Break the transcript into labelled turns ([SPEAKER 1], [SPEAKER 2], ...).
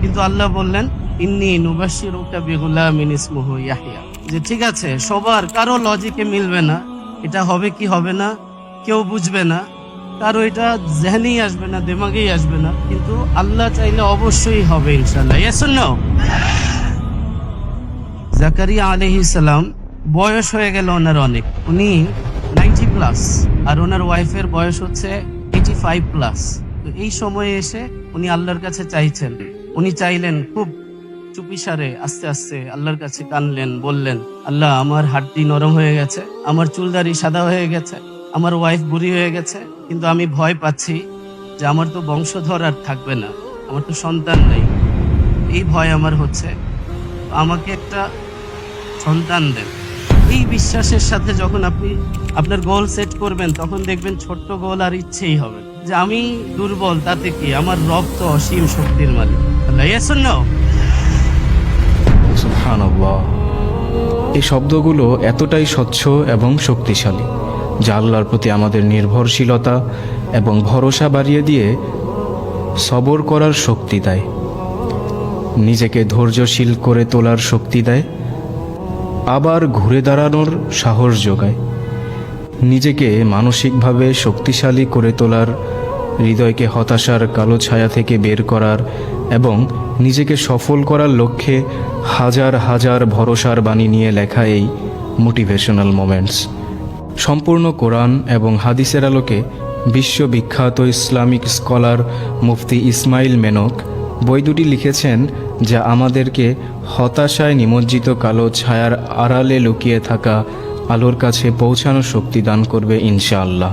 [SPEAKER 1] কিন্তু আল্লাহ বললেন ইন্নী নুবাশশিরুকা বিগুলামিন ইসমুহু ইয়াহইয়া, যে ঠিক আছে সবার কারো লজিকে মিলবে না, এটা হবে কি হবে না কেউ বুঝবে না, কারো এটা জেহনেই আসবে না, দিমাগেই আসবে না, কিন্তু আল্লাহ চাইলে অবশ্যই হবে ইনশাআল্লাহ। Yes or no? জাকারিয়া আলাইহিস সালাম বয়স হয়ে গেল ওনার অনেক, উনি 90+, আর ওনার ওয়াইফের বয়স হচ্ছে 85+। তো এই সময়ে এসে উনি আল্লাহর কাছে চাইছেন, উনি চাইলেন খুব চুপিসারে আস্তে আস্তে আল্লাহর কাছে কানলেন, বললেন আল্লাহ আমার হাড্ডি নরম হয়ে গেছে, আমার চুলদারি সাদা হয়ে গেছে, আমার ওয়াইফ বুড়ি হয়ে গেছে, কিন্তু আমি ভয় পাচ্ছি যে আমার তো বংশধর আর থাকবে না, আমার তো সন্তান নেই, এই ভয় আমার হচ্ছে, আমাকে একটা সন্তান দেন। এই বিশ্বাসের সাথে যখন আপনি আপনার গোল সেট করবেন, তখন দেখবেন ছোট্ট গোল আর ইচ্ছেই হবে যে আমি দুর্বল, তাতে কি, আমার রব তো অসীম শক্তির মালিক। আল্লাহ। Yes or no?
[SPEAKER 2] সুবহানাল্লাহ। এই শব্দগুলো এতটাই স্বচ্ছ এবং শক্তিশালী যা আল্লাহর প্রতি আমাদের নির্ভরশীলতা এবং ভরসা বাড়িয়ে দিয়ে সবর করার শক্তি দেয়, নিজেকে ধৈর্যশীল করে তোলার শক্তি দেয়, আবার ঘুরে দাঁড়ানোর সাহস যোগায়, নিজেকে মানসিকভাবে শক্তিশালী করে তোলার, হৃদয়কে হতাশার কালো ছায়া থেকে বের করার এবং নিজেকে সফল করার লক্ষ্যে হাজার হাজার ভরসার বাণী নিয়ে লেখা এই মোটিভেশনাল মোমেন্টস। সম্পূর্ণ কোরআন এবং হাদিসের আলোকে বিশ্ববিখ্যাত ইসলামিক স্কলার মুফতি ইসমাইল মেনক বই দুটি লিখেছেন, যা আমাদেরকে হতাশায় নিমজ্জিত কালো ছায়ার আড়ালে লুকিয়ে থাকা আলোর কাছে পৌঁছানোর শক্তি দান করবে ইনশাআল্লাহ।